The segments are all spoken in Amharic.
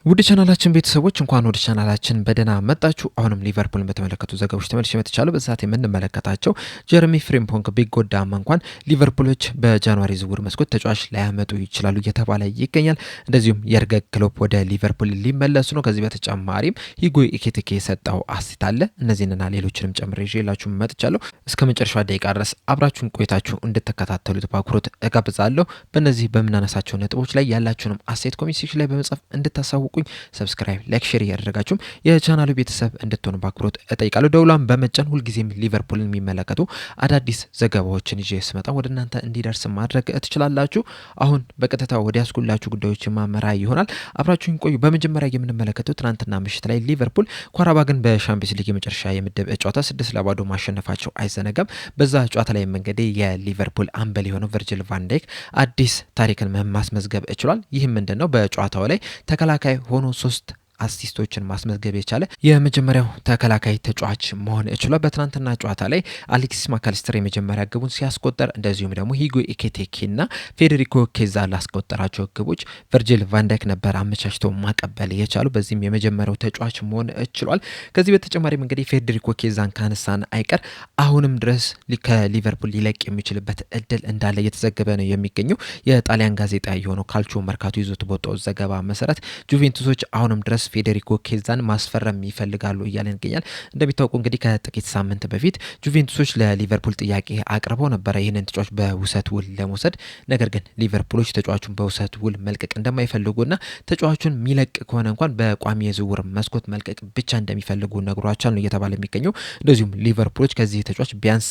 ውድ ቻናላችን ቤተሰቦች እንኳን ወደ ቻናላችን በደህና መጣችሁ። አሁንም ሊቨርፑልን በተመለከቱ ዘገባዎች ተመልሼ መጥቻለሁ። በዛት የምንመለከታቸው ጀረሚ ፍሪምፖንግ ቢጎዳም እንኳን ሊቨርፑሎች በጃንዋሪ ዝውውር መስኮት ተጫዋች ላያመጡ ይችላሉ እየተባለ ይገኛል። እንደዚሁም የርገን ክሎፕ ወደ ሊቨርፑል ሊመለሱ ነው። ከዚህ በተጨማሪም ሂጎ ኢኬቲኬ የሰጠው አሲት አለ። እነዚህንና ሌሎችንም ጨምሬ ይዤላችሁ መጥቻለሁ። እስከ መጨረሻው ደቂቃ ድረስ አብራችሁን ቆይታችሁ እንድትከታተሉት በአክብሮት እጋብዛለሁ። በእነዚህ በምናነሳቸው ነጥቦች ላይ ያላችሁንም አስተያየት ኮሜንት ሴክሽን ላይ በመጻፍ እንድታሳውቁ ሰብስክራይብ ላይክ ሼር ያደረጋችሁም የቻናሉ ቤተሰብ እንድትሆኑ በአክብሮት እጠይቃለሁ። ደውሏን በመጫን ሁልጊዜም ሊቨርፑልን የሚመለከቱ አዳዲስ ዘገባዎችን ይዤ ስመጣ ወደ እናንተ እንዲደርስ ማድረግ ትችላላችሁ። አሁን በቀጥታ ወደ ያስኩላችሁ ጉዳዮች ማመራ ይሆናል። አብራችሁን ቆዩ። በመጀመሪያ የምንመለከተው ትናንትና ምሽት ላይ ሊቨርፑል ኳራባግን በሻምፒዮንስ ሊግ የመጨረሻ የምድብ ጨዋታ 6-0 ማሸነፋቸው አይዘነጋም። በዛ ጨዋታ ላይ እንግዲህ የሊቨርፑል አምበል የሆነው ቨርጂል ቫን ዳይክ አዲስ ታሪክን ማስመዝገብ ችሏል። ይህም ምንድነው? በጨዋታው ላይ ተከላካይ ሆኖ 3 አሲስቶችን ማስመዝገብ የቻለ የመጀመሪያው ተከላካይ ተጫዋች መሆን ችሏል። በትናንትና ጨዋታ ላይ አሌክሲስ ማካሊስተር የመጀመሪያ ግቡን ሲያስቆጠር እንደዚሁም ደግሞ ሂጎ ኢኬቲኬና ፌዴሪኮ ኬዛ ላስቆጠራቸው ግቦች ቨርጂል ቫን ዳይክ ነበር አመቻችቶ ማቀበል የቻሉ። በዚህም የመጀመሪያው ተጫዋች መሆን ችሏል። ከዚህ በተጨማሪም እንግዲህ ፌዴሪኮ ኬዛን ካነሳን አይቀር አሁንም ድረስ ከሊቨርፑል ሊለቅ የሚችልበት እድል እንዳለ እየተዘገበ ነው የሚገኘው። የጣሊያን ጋዜጣ የሆነው ካልቾ መርካቶ ይዞት በወጣው ዘገባ መሰረት ጁቬንቱሶች አሁንም ድረስ ፌዴሪኮ ኬዛን ማስፈረም ይፈልጋሉ እያለ ይገኛል። እንደሚታወቁ እንግዲህ ከጥቂት ሳምንት በፊት ጁቬንቱሶች ለሊቨርፑል ጥያቄ አቅርበው ነበረ ይህንን ተጫዋች በውሰት ውል ለመውሰድ። ነገር ግን ሊቨርፑሎች ተጫዋቹን በውሰት ውል መልቀቅ እንደማይፈልጉና ተጫዋቹን የሚለቅ ከሆነ እንኳን በቋሚ የዝውውር መስኮት መልቀቅ ብቻ እንደሚፈልጉ ነግሯቸዋል ነው እየተባለ የሚገኘው። እንደዚሁም ሊቨርፑሎች ከዚህ ተጫዋች ቢያንስ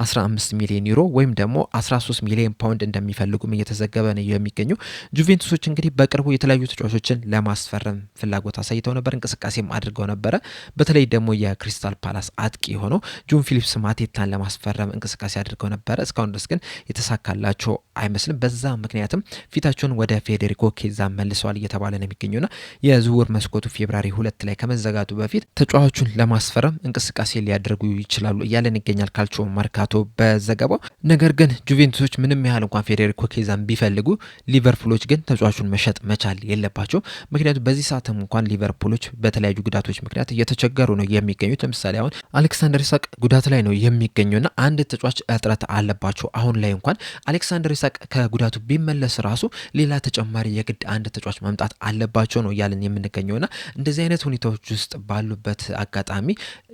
15 ሚሊዮን ዩሮ ወይም ደግሞ 13 ሚሊዮን ፓውንድ እንደሚፈልጉም እየተዘገበ ነው የሚገኘው። ጁቬንቱሶች እንግዲህ በቅርቡ የተለያዩ ተጫዋቾችን ለማስፈረም ፍላጎት አሳይተው ነበር፣ እንቅስቃሴም አድርገው ነበረ። በተለይ ደግሞ የክሪስታል ፓላስ አጥቂ የሆነው ጆን ፊሊፕስ ማቴታን ለማስፈረም እንቅስቃሴ አድርገው ነበረ። እስካሁን ድረስ ግን የተሳካላቸው አይመስልም። በዛ ምክንያትም ፊታቸውን ወደ ፌዴሪኮ ኬዛ መልሰዋል እየተባለ ነው የሚገኘውና የዝውውር መስኮቱ ፌብራሪ 2 ላይ ከመዘጋቱ በፊት ተጫዋቹን ለማስፈረም እንቅስቃሴ ሊያደርጉ ይችላሉ እያለን ይገኛል ካልቾ መርካቶ በዘገባው። ነገር ግን ጁቬንቱሶች ምንም ያህል እንኳን ፌዴሪኮ ኬዛን ቢፈልጉ ሊቨርፑሎች ግን ተጫዋቹን መሸጥ መቻል የለባቸው። ምክንያቱም በዚህ ሰዓትም እንኳን ሊቨርፑሎች በተለያዩ ጉዳቶች ምክንያት እየተቸገሩ ነው የሚገኙት። ለምሳሌ አሁን አሌክሳንደር ኢሳቅ ጉዳት ላይ ነው የሚገኘውና አንድ ተጫዋች እጥረት አለባቸው። አሁን ላይ እንኳን አሌክሳንደር ኢሳቅ ከጉዳቱ ቢመለስ ራሱ ሌላ ተጨማሪ የግድ አንድ ተጫዋች መምጣት አለባቸው ነው እያለን የምንገኘውና እንደዚህ አይነት ሁኔታዎች ውስጥ ባሉበት አጋጣሚ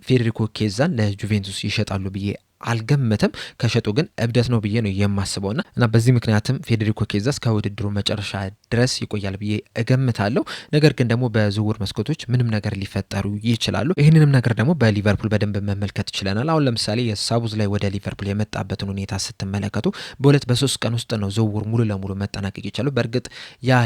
ፌዴሪኮ ኬዛን ለጁቬንቱስ ይሸጣሉ ብዬ አልገመተም። ከሸጡ ግን እብደት ነው ብዬ ነው የማስበውና በዚህ ምክንያትም ፌዴሪኮ ኬዛ እስከ ውድድሩ መጨረሻ ድረስ ይቆያል ብዬ እገምታለሁ። ነገር ግን ደግሞ በዝውውር መስኮቶች ምንም ነገር ሊፈጠሩ ይችላሉ። ይህንንም ነገር ደግሞ በሊቨርፑል በደንብ መመልከት ችለናል። አሁን ለምሳሌ የሳቡዝ ላይ ወደ ሊቨርፑል የመጣበትን ሁኔታ ስትመለከቱ በ2-3 ቀን ውስጥ ነው ዝውውር ሙሉ ለሙሉ መጠናቀቅ ይቻላል። በእርግጥ ያ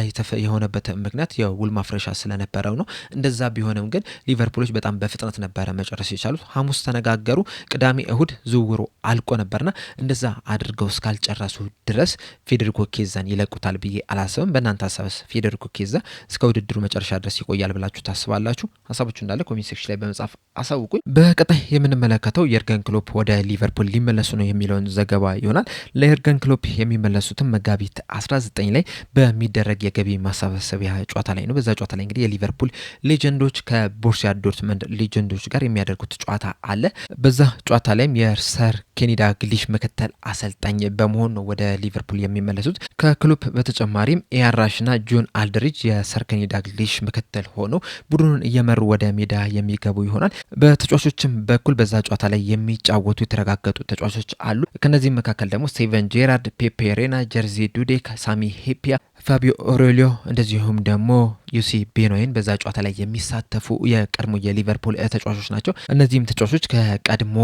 የሆነበት ምክንያት የውል ማፍረሻ ስለነበረው ነው። እንደዛ ቢሆንም ግን ሊቨርፑሎች በጣም በፍጥነት ነበረ መጨረስ የቻሉት። ሐሙስ ተነጋገሩ፣ ቅዳሜ እሁድ ዝውውሩ አልቆ ነበርና እንደዛ አድርገው እስካልጨረሱ ድረስ ፌዴሪኮ ኬዛን ይለቁታል ብዬ አላስብም። በእናንተ ሀሳብስ ፌዴሪኮ ኬዛ እስከ ውድድሩ መጨረሻ ድረስ ይቆያል ብላችሁ ታስባላችሁ? ሀሳቦቹ እንዳለ ኮሜንት ሴክሽን ላይ በመጻፍ አሳውቁኝ። በቀጣይ የምንመለከተው የርገን ክሎፕ ወደ ሊቨርፑል ሊመለሱ ነው የሚለውን ዘገባ ይሆናል። ለየርገን ክሎፕ የሚመለሱትም መጋቢት 19 ላይ በሚደረግ የገቢ ማሰባሰቢያ ጨዋታ ላይ ነው። በዛ ጨዋታ ላይ እንግዲህ የሊቨርፑል ሌጀንዶች ከቦሩሲያ ዶርትመንድ ሌጀንዶች ጋር የሚያደርጉት ጨዋታ አለ። በዛ ጨዋታ ላይም ሰር ኬኒ ዳግሊሽ ምክትል አሰልጣኝ በመሆን ነው ወደ ሊቨርፑል የሚመለሱት። ከክሎፕ በተጨማሪም ኤያራሽና ጆን አልድሪጅ የሰር ኬኒ ዳግሊሽ ምክትል ሆነው ቡድኑን እየመሩ ወደ ሜዳ የሚገቡ ይሆናል። በተጫዋቾችም በኩል በዛ ጨዋታ ላይ የሚጫወቱ የተረጋገጡ ተጫዋቾች አሉ። ከነዚህም መካከል ደግሞ ስቴቨን ጄራርድ፣ ፔፔ ሬና፣ ጀርዚ ዱዴክ፣ ሳሚ ሄፒያ፣ ፋቢዮ ኦሬሊዮ እንደዚሁም ደግሞ ዩሲ ቤኖይን በዛ ጨዋታ ላይ የሚሳተፉ የቀድሞ የሊቨርፑል ተጫዋቾች ናቸው። እነዚህም ተጫዋቾች ከቀድሞ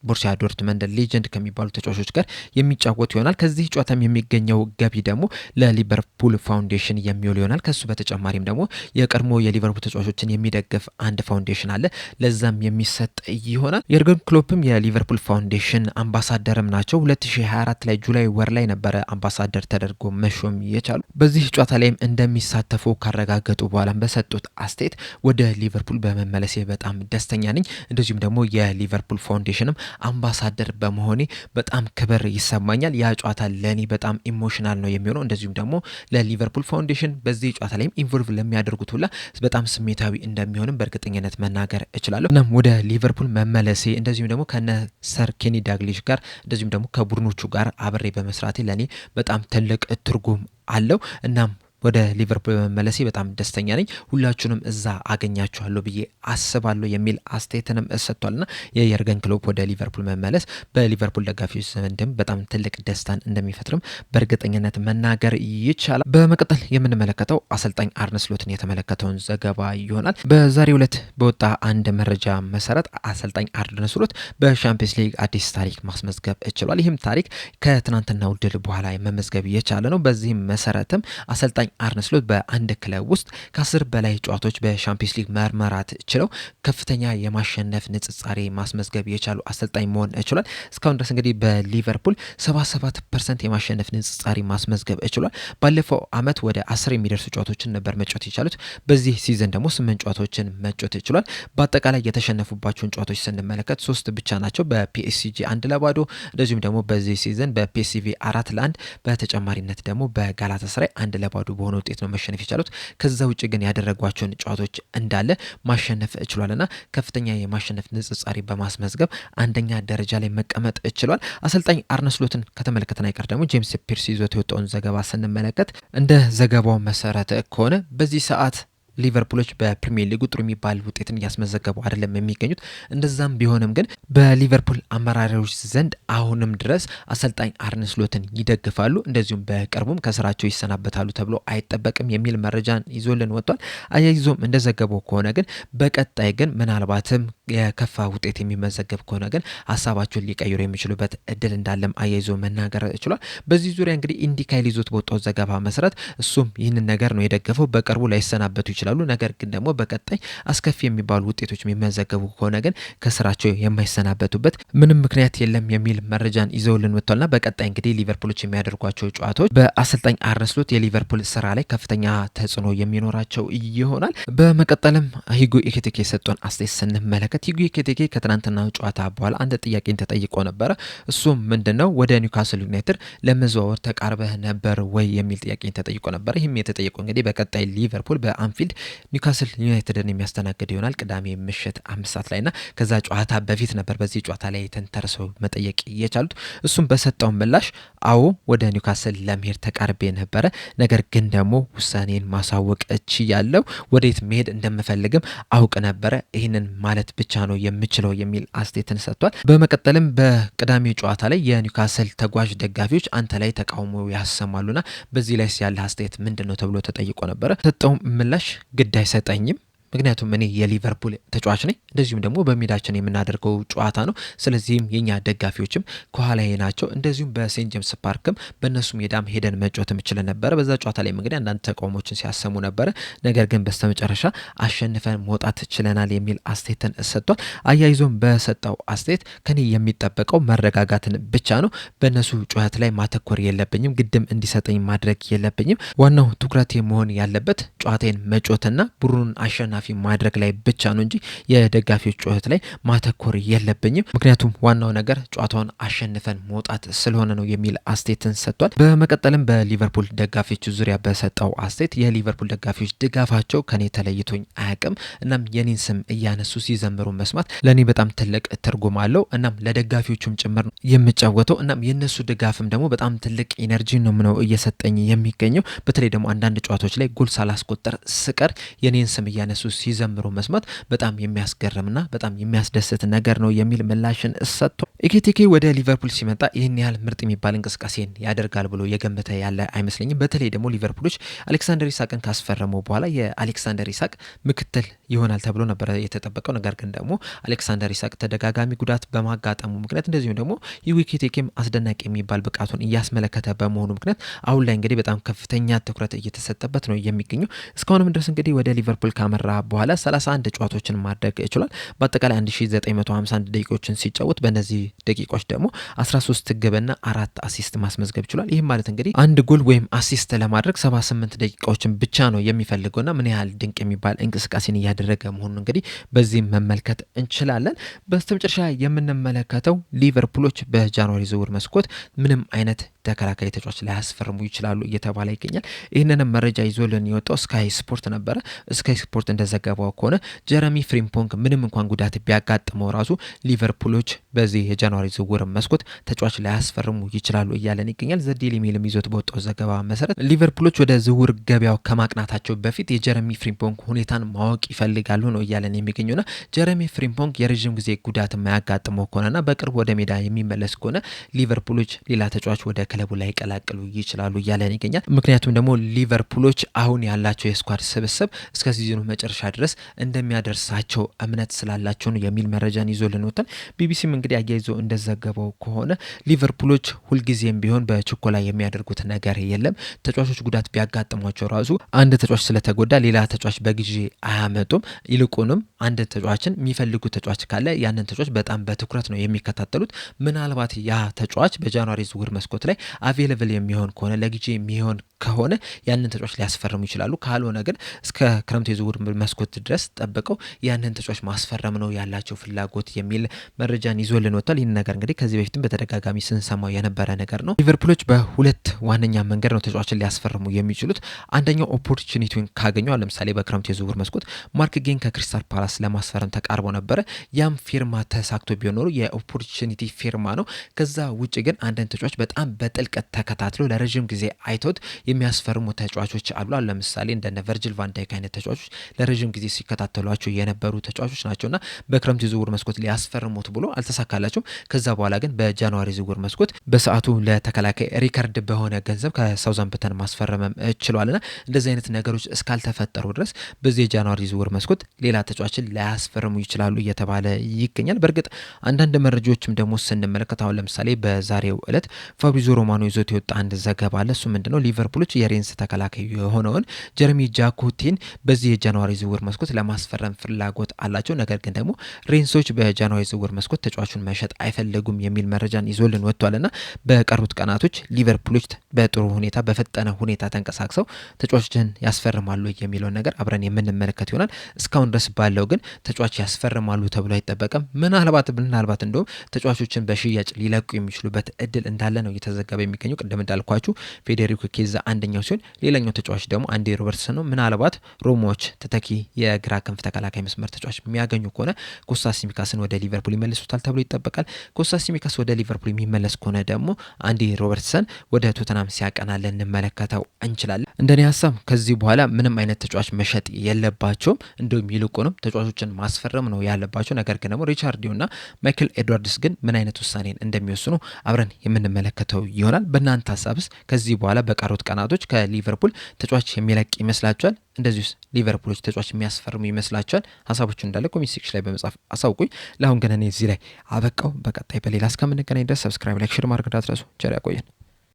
ቦሩሲያ ዶርትመንድ ሌጀንድ ከሚባሉ ተጫዋቾች ጋር የሚጫወቱ ይሆናል። ከዚህ ጨዋታም የሚገኘው ገቢ ደግሞ ለሊቨርፑል ፋውንዴሽን የሚውል ይሆናል። ከሱ በተጨማሪም ደግሞ የቀድሞ የሊቨርፑል ተጫዋቾችን የሚደግፍ አንድ ፋውንዴሽን አለ፣ ለዛም የሚሰጥ ይሆናል። የርገን ክሎፕም የሊቨርፑል ፋውንዴሽን አምባሳደርም ናቸው። 2024 ላይ ጁላይ ወር ላይ ነበረ አምባሳደር ተደርጎ መሾም የቻሉ። በዚህ ጨዋታ ላይም እንደሚሳተፉ ካረጋገጡ በኋላ በሰጡት አስተያየት ወደ ሊቨርፑል በመመለሴ በጣም ደስተኛ ነኝ፣ እንደዚሁም ደግሞ የሊቨርፑል ፋውንዴሽንም አምባሳደር በመሆኔ በጣም ክብር ይሰማኛል። ያ ጨዋታ ለኔ በጣም ኢሞሽናል ነው የሚሆነው። እንደዚሁም ደግሞ ለሊቨርፑል ፋውንዴሽን በዚህ ጨዋታ ላይም ኢንቮልቭ ለሚያደርጉት ሁላ በጣም ስሜታዊ እንደሚሆንም በእርግጠኝነት መናገር እችላለሁ። እናም ወደ ሊቨርፑል መመለሴ እንደዚሁም ደግሞ ከነ ሰር ኬኒ ዳግሊሽ ጋር እንደዚሁም ደግሞ ከቡድኖቹ ጋር አብሬ በመስራቴ ለኔ በጣም ትልቅ ትርጉም አለው። እናም ወደ ሊቨርፑል በመመለሴ በጣም ደስተኛ ነኝ። ሁላችሁንም እዛ አገኛችኋለሁ ብዬ አስባለሁ የሚል አስተያየትንም ሰጥቷልና የየርገን ክሎፕ ወደ ሊቨርፑል መመለስ በሊቨርፑል ደጋፊዎች ዘንድም በጣም ትልቅ ደስታን እንደሚፈጥርም በእርግጠኝነት መናገር ይቻላል። በመቀጠል የምንመለከተው አሰልጣኝ አርነ ስሎትን የተመለከተውን ዘገባ ይሆናል። በዛሬው ዕለት በወጣ አንድ መረጃ መሰረት አሰልጣኝ አርነ ስሎት በሻምፒየንስ ሊግ አዲስ ታሪክ ማስመዝገብ ችሏል። ይህም ታሪክ ከትናንትናው ድል በኋላ መመዝገብ የቻለ ነው። በዚህም መሰረትም አሰልጣኝ አርነ ስሎት በአንድ ክለብ ውስጥ ከ10 በላይ ጨዋታዎች በሻምፒየንስ ሊግ መርመራት ችለው ከፍተኛ የማሸነፍ ንጽጻሬ ማስመዝገብ የቻሉ አሰልጣኝ መሆን ችሏል። እስካሁን ድረስ እንግዲህ በሊቨርፑል 77% የማሸነፍ ንጽጻሬ ማስመዝገብ ችሏል። ባለፈው አመት ወደ 10 የሚደርሱ ጨዋታዎችን ነበር መጫወት የቻሉት። በዚህ ሲዝን ደግሞ 8 ጨዋታዎችን መጫወት ችሏል። በአጠቃላይ የተሸነፉባቸውን ጨዋታዎች ስንመለከት 3 ብቻ ናቸው። በፒኤስጂ 1-0፣ እንደዚሁም ደግሞ በዚህ ሲዝን በፒኤስቪ 4-1፣ በተጨማሪነት ደግሞ በጋላታሳራይ 1-0 በሆነ ውጤት ነው መሸነፍ የቻሉት። ከዛ ውጭ ግን ያደረጓቸውን ጨዋታዎች እንዳለ ማሸነፍ ችሏልና ከፍተኛ የማሸነፍ ንጽጻሬ በማስመዝገብ አንደኛ ደረጃ ላይ መቀመጥ ችሏል። አሰልጣኝ አርነ ስሎትን ከተመለከተን አይቀር ደግሞ ጄምስ ፒርስ ይዞት የወጣውን ዘገባ ስንመለከት እንደ ዘገባው መሰረት ከሆነ በዚህ ሰዓት ሊቨርፑሎች በፕሪሚየር ሊግ ጥሩ የሚባል ውጤትን እያስመዘገቡ አይደለም የሚገኙት። እንደዛም ቢሆንም ግን በሊቨርፑል አመራሮች ዘንድ አሁንም ድረስ አሰልጣኝ አርነ ስሎትን ይደግፋሉ። እንደዚሁም በቅርቡም ከስራቸው ይሰናበታሉ ተብሎ አይጠበቅም የሚል መረጃን ይዞልን ወጥቷል። አያይዞም እንደዘገበው ከሆነ ግን በቀጣይ ግን ምናልባትም የከፋ ውጤት የሚመዘገብ ከሆነ ግን ሀሳባቸውን ሊቀይሩ የሚችሉበት እድል እንዳለም አያይዞ መናገር ችሏል። በዚህ ዙሪያ እንግዲህ ኢንዲካይል ይዞት በወጣው ዘገባ መሰረት እሱም ይህንን ነገር ነው የደገፈው። በቅርቡ ላይሰናበቱ ይችላሉ። ነገር ግን ደግሞ በቀጣይ አስከፊ የሚባሉ ውጤቶች የሚመዘገቡ ከሆነ ግን ከስራቸው የማይሰናበቱበት ምንም ምክንያት የለም የሚል መረጃን ይዘውልን ወጥቷልና በቀጣይ እንግዲህ ሊቨርፑሎች የሚያደርጓቸው ጨዋታዎች በአሰልጣኝ አርነ ስሎት የሊቨርፑል ስራ ላይ ከፍተኛ ተጽዕኖ የሚኖራቸው ይሆናል። በመቀጠልም ሂጎ ኤኪቲኬ የሰጠውን አስተያየት ስንመለከት ሂጎ ኤኪቲኬ ከትናንትናው ጨዋታ በኋላ አንድ ጥያቄን ተጠይቆ ነበረ። እሱም ምንድነው ወደ ኒውካስል ዩናይትድ ለመዘዋወር ተቃርበህ ነበር ወይ የሚል ጥያቄን ተጠይቆ ነበር። ይህም የተጠየቀው እንግዲህ በቀጣይ ሊቨርፑል በአንፊልድ ኒውካስል ዩናይትድን የሚያስተናግድ ይሆናል ቅዳሜ ምሽት 5 ሰዓት ላይና ከዛ ጨዋታ በፊት ነበር በዚህ ጨዋታ ላይ ተንተርሰው መጠየቅ የቻሉት። እሱም በሰጠው ምላሽ አዎ ወደ ኒውካስል ለመሄድ ተቃርቤ ነበረ፣ ነገር ግን ደግሞ ውሳኔን ማሳወቅ እችላለሁ፣ ወዴት መሄድ እንደምፈልግም አውቅ ነበረ፣ ይህንን ማለት ብቻ ነው የምችለው የሚል አስተያየትን ሰጥቷል። በመቀጠልም በቅዳሜ ጨዋታ ላይ የኒውካስል ተጓዥ ደጋፊዎች አንተ ላይ ተቃውሞ ያሰማሉና በዚህ ላይ ያለ አስተያየት ምንድነው ተብሎ ተጠይቆ ነበረ። ሰጠው ምላሽ ግድ አይሰጠኝም፣ ምክንያቱም እኔ የሊቨርፑል ተጫዋች ነኝ፣ እንደዚሁም ደግሞ በሜዳችን የምናደርገው ጨዋታ ነው። ስለዚህም የኛ ደጋፊዎችም ከኋላዬ ናቸው። እንደዚሁም በሴንት ጄምስ ፓርክም በእነሱ ሜዳም ሄደን መጫወት እንችል ነበረ። በዛ ጨዋታ ላይ እንግዲህ አንዳንድ ተቃውሞችን ሲያሰሙ ነበረ። ነገር ግን በስተመጨረሻ አሸንፈን መውጣት ችለናል የሚል አስተያየትን ሰጥቷል። አያይዞም በሰጠው አስተያየት ከኔ የሚጠበቀው መረጋጋትን ብቻ ነው። በእነሱ ጩኸት ላይ ማተኮር የለብኝም፣ ግድም እንዲሰጠኝ ማድረግ የለብኝም። ዋናው ትኩረቴ መሆን ያለበት ጨዋታዬን መጫወትና ቡድኑን አሸናፊ ማድረግ ላይ ብቻ ነው እንጂ የደጋፊዎች ጩኸት ላይ ማተኮር የለብኝም። ምክንያቱም ዋናው ነገር ጨዋታውን አሸንፈን መውጣት ስለሆነ ነው የሚል አስተያየትን ሰጥቷል። በመቀጠልም በሊቨርፑል ደጋፊዎች ዙሪያ በሰጠው አስተያየት የሊቨርፑል ደጋፊዎች ድጋፋቸው ከኔ ተለይቶኝ አያውቅም። እናም የኔን ስም እያነሱ ሲዘምሩ መስማት ለኔ በጣም ትልቅ ትርጉም አለው። እናም ለደጋፊዎቹም ጭምር ነው የምጫወተው። እናም የነሱ ድጋፍም ደግሞ በጣም ትልቅ ኢነርጂ ነው እየሰጠኝ የሚገኘው። በተለይ ደግሞ አንዳንድ ጨዋታዎች ላይ ጎል ሳላስቆጠር ስቀር የኔን ስም እያነሱ ሲዘምሩ መስማት በጣም የሚያስገርምና በጣም የሚያስደስት ነገር ነው የሚል ምላሽን ሰጥቶ ኤኪቲኬ ወደ ሊቨርፑል ሲመጣ ይህን ያህል ምርጥ የሚባል እንቅስቃሴን ያደርጋል ብሎ የገመተ ያለ አይመስለኝም። በተለይ ደግሞ ሊቨርፑሎች አሌክሳንደር ኢሳቅን ካስፈረሙ በኋላ የአሌክሳንደር ኢሳቅ ምክትል ይሆናል ተብሎ ነበረ የተጠበቀው። ነገር ግን ደግሞ አሌክሳንደር ኢሳቅ ተደጋጋሚ ጉዳት በማጋጠሙ ምክንያት እንደዚሁም ደግሞ ኤኪቲኬም አስደናቂ የሚባል ብቃቱን እያስመለከተ በመሆኑ ምክንያት አሁን ላይ እንግዲህ በጣም ከፍተኛ ትኩረት እየተሰጠበት ነው የሚገኘው። እስካሁንም ድረስ እንግዲህ ወደ ሊቨርፑል ካመራ በኋላ 31 ጨዋታዎችን ማድረግ ችሏል። በአጠቃላይ 1951 ደቂቃዎችን ሲጫወት በእነዚህ ደቂቃዎች ደግሞ 13 ግብና 4 አሲስት ማስመዝገብ ችሏል። ይህም ማለት እንግዲህ አንድ ጎል ወይም አሲስት ለማድረግ 78 ደቂቃዎችን ብቻ ነው የሚፈልገውና ምን ያህል ድንቅ የሚባል እንቅስቃሴን እያደረገ መሆኑን እንግዲህ በዚህ መመልከት እንችላለን። በስተመጨረሻ የምንመለከተው ሊቨርፑሎች በጃንዋሪ ዝውውር መስኮት ምንም አይነት ተከላካይ ተጫዋች ላያስፈርሙ ይችላሉ እየተባለ ይገኛል። ይህንንም መረጃ ይዞልን የወጣው ስካይ ስፖርት ነበረ። ስካይ ስፖርት እንደዘገበው ከሆነ ጀረሚ ፍሪምፖንግ ምንም እንኳን ጉዳት ቢያጋጥመው ራሱ ሊቨርፑሎች በዚህ የጃንዋሪ ዝውውር መስኮት ተጫዋች ላያስፈርሙ ይችላሉ እያለን ይገኛል። ዘዴሊ ሜልም ይዞት በወጣው ዘገባ መሰረት ሊቨርፑሎች ወደ ዝውውር ገበያው ከማቅናታቸው በፊት የጀረሚ ፍሪምፖንግ ሁኔታን ማወቅ ይፈልጋሉ ነው እያለን የሚገኙና ጀረሚ ፍሪምፖንግ የረዥም ጊዜ ጉዳት የማያጋጥመው ከሆነና በቅርብ ወደ ሜዳ የሚመለስ ከሆነ ሊቨርፑሎች ሌላ ተጫዋች ወደ ክለቡ ላይ ቀላቅሉ ይችላሉ እያለን ይገኛል። ምክንያቱም ደግሞ ሊቨርፑሎች አሁን ያላቸው የስኳድ ስብስብ እስከ ሲዝኑ መጨረሻ ድረስ እንደሚያደርሳቸው እምነት ስላላቸው ነው የሚል መረጃን ይዞልን ወጥቷል። ቢቢሲም እንግዲህ አያይዞ እንደዘገበው ከሆነ ሊቨርፑሎች ሁልጊዜም ቢሆን በችኮላ የሚያደርጉት ነገር የለም። ተጫዋቾች ጉዳት ቢያጋጥሟቸው ራሱ አንድ ተጫዋች ስለተጎዳ ሌላ ተጫዋች በጊዜ አያመጡም። ይልቁንም አንድ ተጫዋችን የሚፈልጉ ተጫዋች ካለ ያንን ተጫዋች በጣም በትኩረት ነው የሚከታተሉት። ምናልባት ያ ተጫዋች በጃንዋሪ ዝውውር መስኮት ላይ አቬለብል የሚሆን ከሆነ ለጊዜ የሚሆን ከሆነ ያንን ተጫዋች ሊያስፈርሙ ይችላሉ። ካልሆነ ግን እስከ ክረምት የዝውውር መስኮት ድረስ ጠብቀው ያንን ተጫዋች ማስፈረም ነው ያላቸው ፍላጎት የሚል መረጃን ይዞልን ወጥቷል። ይህን ነገር እንግዲህ ከዚህ በፊትም በተደጋጋሚ ስንሰማው የነበረ ነገር ነው። ሊቨርፑሎች በሁለት ዋነኛ መንገድ ነው ተጫዋችን ሊያስፈርሙ የሚችሉት። አንደኛው ኦፖርቹኒቲውን ካገኙ፣ ለምሳሌ በክረምት የዝውውር መስኮት ማርክ ጌን ከክሪስታል ፓላስ ለማስፈረም ተቃርቦ ነበረ። ያም ፊርማ ተሳክቶ ቢሆን ኖሮ የኦፖርቹኒቲ ፊርማ ነው። ከዛ ውጭ ግን አንድን ተጫዋች በጣም በጥልቀት ተከታትሎ ለረዥም ጊዜ አይቶት የሚያስፈርሙ ተጫዋቾች አሉ። ለምሳሌ እንደነ ቨርጅል ቫን ዳይክ አይነት ተጫዋቾች ለረዥም ጊዜ ሲከታተሏቸው የነበሩ ተጫዋቾች ናቸውና በክረምት ዝውውር መስኮት ሊያስፈርሙት ብሎ አልተሳካላቸውም። ከዛ በኋላ ግን በጃንዋሪ ዝውውር መስኮት በሰዓቱ ለተከላካይ ሪከርድ በሆነ ገንዘብ ከሳውዛምፕተን ማስፈረምም ችሏልና እንደዚህ አይነት ነገሮች እስካልተፈጠሩ ድረስ በዚህ የጃንዋሪ ዝውውር መስኮት ሌላ ተጫዋችን ላያስፈርሙ ይችላሉ እየተባለ ይገኛል። በእርግጥ አንዳንድ መረጃዎችም ደግሞ ስንመለከት አሁን ለምሳሌ በዛሬው ዕለት ፋብሪዚዮ ሮማኖ ይዞት የወጣ አንድ ዘገባ አለ። እሱ ምንድነው ሊቨርፑሎች የሬንስ ተከላካይ የሆነውን ጀረሚ ጃኮቴን በዚህ የጃንዋሪ ዝውውር መስኮት ለማስፈረም ፍላጎት አላቸው። ነገር ግን ደግሞ ሬንሶች በጃንዋሪ ዝውውር መስኮት ተጫዋቹን መሸጥ አይፈልጉም የሚል መረጃን ይዞልን ወጥቷልና በቀሩት ቀናቶች ሊቨርፑሎች በጥሩ ሁኔታ በፈጠነ ሁኔታ ተንቀሳቅሰው ተጫዋቾችን ያስፈርማሉ የሚለውን ነገር አብረን የምንመለከት ይሆናል። እስካሁን ድረስ ባለው ግን ተጫዋች ያስፈርማሉ ተብሎ አይጠበቅም። ምናልባት እንደውም ተጫዋቾችን በሽያጭ ሊለቁ የሚችሉበት እድል እንዳለ ነው እየተዘገበ የሚገኘው። ቅድም እንዳልኳችሁ ፌዴሪኮ ኬዛ አንደኛው ሲሆን ሌላኛው ተጫዋች ደግሞ አንዲ ሮበርትሰን ነው። ምናልባት ሮሞዎች ተተኪ የግራ ክንፍ ተከላካይ መስመር ተጫዋች የሚያገኙ ከሆነ ኮስታስ ሲሚካስን ወደ ሊቨርፑል ይመልሱታል ተብሎ ይጠበቃል። ኮስታስ ሲሚካስ ወደ ሊቨርፑል የሚመለስ ከሆነ ደግሞ አንዲ ሮበርትሰን ወደ ቶተናም ሲያቀና ልንመለከተው እንችላለን። እንደኔ ሀሳብ ከዚህ በኋላ ምንም አይነት ተጫዋች መሸጥ የለባቸውም። እንደውም ይልቁንም ተጫዋቾችን ማስፈረም ነው ያለባቸው። ነገር ግን ደግሞ ሪቻርዲዮና ማይክል ኤድዋርድስ ግን ምን አይነት ውሳኔን እንደሚወስኑ አብረን የምንመለከተው ይሆናል። በእናንተ ሀሳብስ ከዚህ በኋላ በቀሩት ቀናቶች ከሊቨርፑል ተጫዋች የሚለቅ ይመስላችኋል? እንደዚሁስ ሊቨርፑሎች ተጫዋች የሚያስፈርሙ ይመስላችኋል? ሀሳቦቹ እንዳለ ኮሜንት ሴክሽን ላይ በመጻፍ አሳውቁኝ። ለአሁን ግን እኔ እዚህ ላይ አበቃው። በቀጣይ በሌላ እስከምንገናኝ ድረስ ሰብስክራይብ፣ ላይክ፣ ሼር ማድረግ እንዳትረሱ። ቸር ያቆየን።